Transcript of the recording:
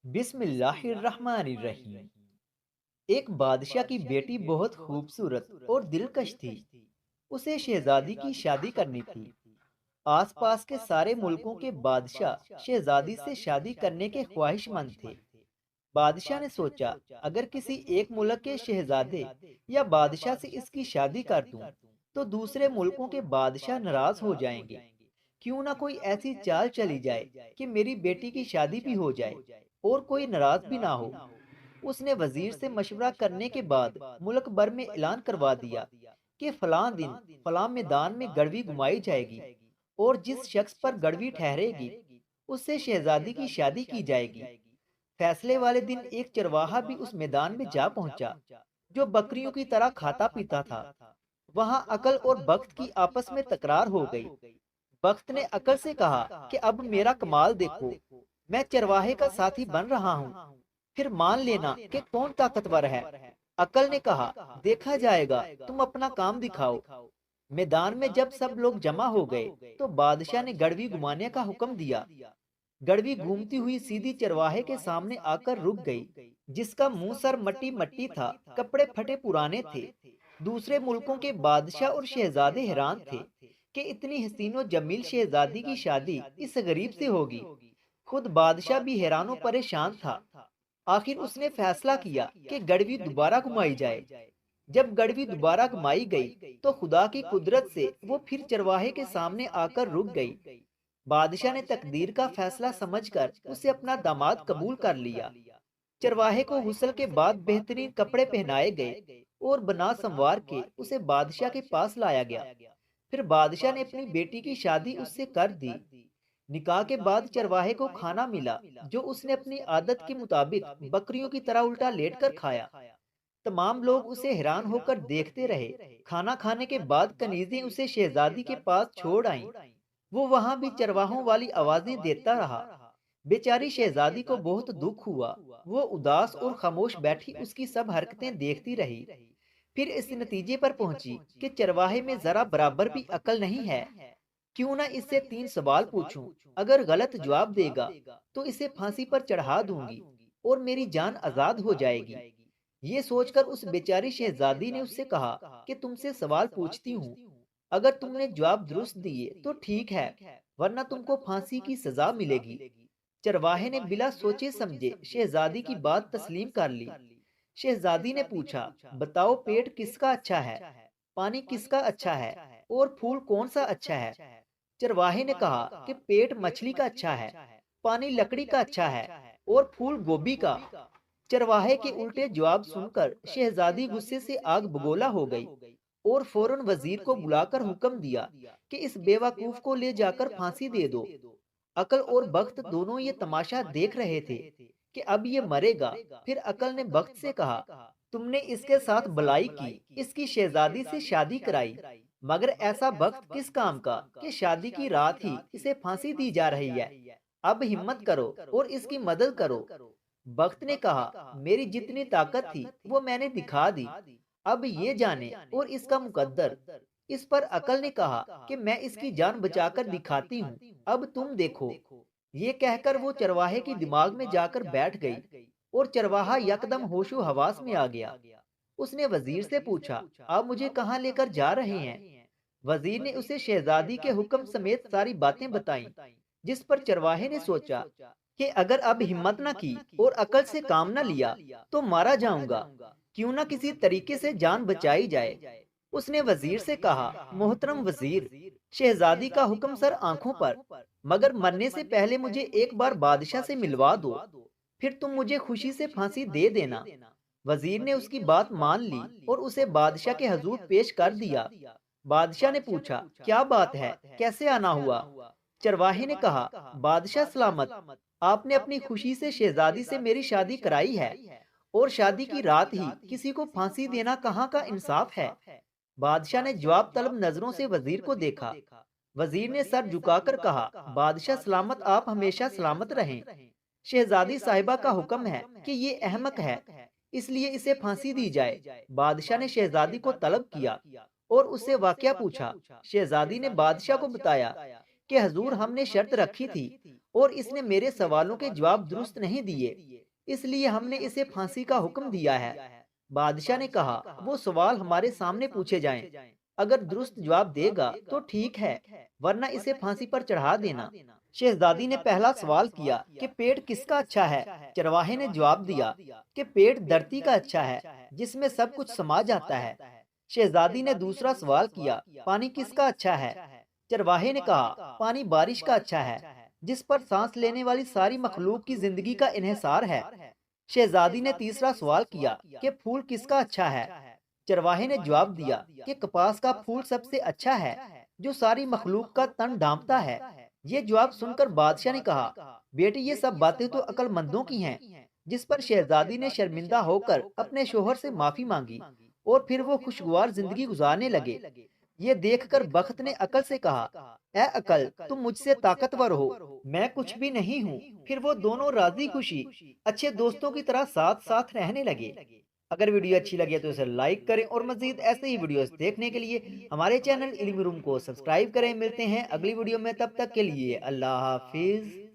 بسم اللہ الرحمن الرحیم۔ ایک بادشاہ کی بیٹی بہت خوبصورت اور دلکش تھی۔ اسے شہزادی کی شادی کرنی تھی۔ آس پاس کے سارے ملکوں کے بادشاہ شہزادی سے شادی کرنے کے خواہش مند تھے۔ بادشاہ نے سوچا، اگر کسی ایک ملک کے شہزادے یا بادشاہ سے اس کی شادی کر دوں تو دوسرے ملکوں کے بادشاہ ناراض ہو جائیں گے۔ کیوں نہ کوئی ایسی چال چلی جائے کہ میری بیٹی کی شادی بھی ہو جائے اور کوئی ناراض بھی نہ ہو۔ اس نے وزیر سے مشورہ کرنے کے بعد ملک بھر میں اعلان کروا دیا کہ فلاں دن فلاں میدان میں گڑوی گھمائی جائے گی اور جس شخص پر گڑوی ٹھہرے گی اس سے شہزادی کی شادی کی جائے گی۔ فیصلے والے دن ایک چرواہا بھی اس میدان میں جا پہنچا جو بکریوں کی طرح کھاتا پیتا تھا۔ وہاں عقل اور بخت کی آپس میں تکرار ہو گئی۔ بخت نے عقل سے کہا کہ اب میرا کمال دیکھو، میں چرواہے کا ساتھی بن رہا ہوں، پھر مان لینا کہ کون طاقتور ہے۔ عقل نے کہا، دیکھا جائے گا، تم اپنا کام دکھاؤ۔ میدان میں جب سب لوگ جمع ہو گئے تو بادشاہ نے گڑوی گھمانے کا حکم دیا۔ گڑوی گھومتی ہوئی سیدھی چرواہے کے سامنے آ کر رک گئی، جس کا منہ سر مٹی مٹی تھا، کپڑے پھٹے پرانے تھے۔ دوسرے ملکوں کے بادشاہ اور شہزادے حیران تھے کہ اتنی حسین و جمیل شہزادی کی شادی اس غریب سے ہوگی۔ خود بادشاہ بھی حیران و پریشان تھا۔ آخر اس نے فیصلہ کیا کہ گڑوی دوبارہ گھمائی جائے۔ جب گڑوی دوبارہ گھمائی گئی تو خدا کی قدرت سے وہ پھر چرواہے کے سامنے آ کر رک گئی۔ بادشاہ نے تقدیر کا فیصلہ سمجھ کر اسے اپنا داماد قبول کر لیا۔ چرواہے کو غسل کے بعد بہترین کپڑے پہنائے گئے اور بنا سنوار کے اسے بادشاہ کے پاس لایا گیا۔ پھر بادشاہ نے اپنی بیٹی کی شادی اس سے کر دی۔ نکاح کے بعد چرواہے کو کھانا ملا جو اس نے اپنی عادت کے مطابق بکریوں کی طرح الٹا لیٹ کر کھایا۔ تمام لوگ اسے حیران ہو کر دیکھتے رہے۔ کھانا کھانے کے بعد کنیزیں اسے شہزادی کے پاس چھوڑ آئیں۔ وہ وہاں بھی چرواہوں والی آوازیں دیتا رہا۔ بیچاری شہزادی کو بہت دکھ ہوا۔ وہ اداس اور خاموش بیٹھی اس کی سب حرکتیں دیکھتی رہی۔ پھر اس نتیجے پر پہنچی کہ چرواہے میں ذرا برابر بھی عقل نہیں ہے۔ کیوں نہ اس سے 3 سوال پوچھوں، اگر غلط جواب دے گا تو اسے پھانسی پر چڑھا دوں گی اور میری جان آزاد ہو جائے گی۔ یہ سوچ کر اس بیچاری شہزادی نے اس سے کہا کہ تم سے سوال پوچھتی ہوں، اگر تم نے جواب درست دیے تو ٹھیک ہے، ورنہ تم کو پھانسی کی سزا ملے گی۔ چرواہے نے بلا سوچے سمجھے شہزادی کی بات تسلیم کر لی۔ شہزادی نے پوچھا، بتاؤ پیٹ کس کا اچھا ہے، پانی کس کا اچھا ہے اور پھول کون سا اچھا ہے؟ چرواہے نے کہا کہ پیٹ مچھلی کا اچھا ہے، پانی لکڑی کا اچھا ہے اور پھول گوبھی کا۔ چرواہے کے الٹے جواب سن کر شہزادی غصے سے آگ بگولا ہو گئی اور فوراً وزیر کو بلا کر حکم دیا کہ اس بیوقوف کو لے جا کر پھانسی دے دو۔ عقل اور بخت دونوں یہ تماشا دیکھ رہے تھے کہ اب یہ مرے گا۔ پھر عقل نے بخت سے کہا، تم نے اس کے ساتھ بلائی کی، اس کی شہزادی سے شادی کرائی، مگر ایسا وقت کس کام کا کہ شادی کی رات ہی اسے پھانسی دی جا رہی ہے۔ اب ہمت کرو اور اس کی مدد کرو۔ بخت نے کہا، میری جتنی طاقت تھی وہ میں نے دکھا دی، اب یہ جانے اور اس کا مقدر۔ اس پر عقل نے کہا کہ میں اس کی جان بچا کر دکھاتی ہوں، اب تم دیکھو۔ یہ کہہ کر وہ چرواہے کی دماغ میں جا کر بیٹھ گئی اور چرواہا یکدم ہوش و حواس میں آ گیا۔ اس نے وزیر سے پوچھا، آپ مجھے کہاں لے کر جا رہے ہیں؟ وزیر نے اسے شہزادی کے حکم سمیت ساری باتیں بتائیں، جس پر چرواہے نے سوچا کہ اگر اب ہمت نہ کی اور عقل سے کام نہ لیا تو مارا جاؤں گا، کیوں نہ کسی طریقے سے جان بچائی جائے۔ اس نے وزیر سے کہا، محترم وزیر، شہزادی کا حکم سر آنکھوں پر، مگر مرنے سے پہلے مجھے ایک بار بادشاہ سے ملوا دو، پھر تم مجھے خوشی سے پھانسی دے دینا۔ وزیر نے اس کی بات مان لی اور اسے بادشاہ کے حضور پیش کر دیا۔ بادشاہ نے پوچھا، کیا بات ہے، کیسے آنا ہوا؟ چرواہے نے کہا، بادشاہ سلامت، آپ نے اپنی خوشی سے شہزادی سے میری شادی کرائی ہے اور شادی کی رات ہی کسی کو پھانسی دینا کہاں کا انصاف ہے؟ بادشاہ نے جواب طلب نظروں سے وزیر کو دیکھا۔ وزیر نے سر جھکا کر کہا، بادشاہ سلامت، آپ ہمیشہ سلامت رہیں۔ شہزادی صاحبہ کا حکم ہے کہ یہ احمق ہے، اس لیے اسے پھانسی دی جائے۔ بادشاہ نے شہزادی کو طلب کیا اور اس سے واقعہ پوچھا۔ شہزادی نے بادشاہ کو بتایا کہ حضور، ہم نے شرط رکھی تھی اور اس نے میرے سوالوں کے جواب درست نہیں دیے، اس لیے ہم نے اسے پھانسی کا حکم دیا ہے۔ بادشاہ نے کہا، وہ سوال ہمارے سامنے پوچھے جائیں، اگر درست جواب دے گا تو ٹھیک ہے، ورنہ اسے پھانسی پر چڑھا دینا۔ شہزادی نے پہلا سوال کیا کہ پیٹ کس کا اچھا ہے؟ چرواہے نے جواب دیا کہ پیٹ دھرتی کا اچھا ہے، جس میں سب کچھ سما جاتا ہے۔ شہزادی نے دوسرا سوال کیا، پانی کس کا اچھا ہے؟ چرواہے نے کہا، پانی بارش کا اچھا ہے، جس پر سانس لینے والی ساری مخلوق کی زندگی کا انحصار ہے۔ شہزادی نے تیسرا سوال کیا کہ پھول کس کا اچھا ہے؟ چرواہے نے جواب دیا کہ کپاس کا پھول سب سے اچھا ہے، جو ساری مخلوق کا تن ڈھانپتا ہے۔ یہ جواب سن کر بادشاہ نے کہا، بیٹی یہ سب باتیں تو عقل مندوں کی ہیں۔ جس پر شہزادی نے شرمندہ ہو کر اپنے شوہر سے معافی مانگی اور پھر وہ خوشگوار زندگی گزارنے لگے۔ یہ دیکھ کر بخت نے عقل سے کہا، اے عقل، تم مجھ سے طاقتور ہو، میں کچھ بھی نہیں ہوں۔ پھر وہ دونوں راضی خوشی اچھے دوستوں کی طرح ساتھ ساتھ رہنے لگے۔ اگر ویڈیو اچھی لگے تو اسے لائک کریں اور مزید ایسے ہی ویڈیوز دیکھنے کے لیے ہمارے چینل علمی روم کو سبسکرائب کریں۔ ملتے ہیں اگلی ویڈیو میں، تب تک کے لیے اللہ حافظ۔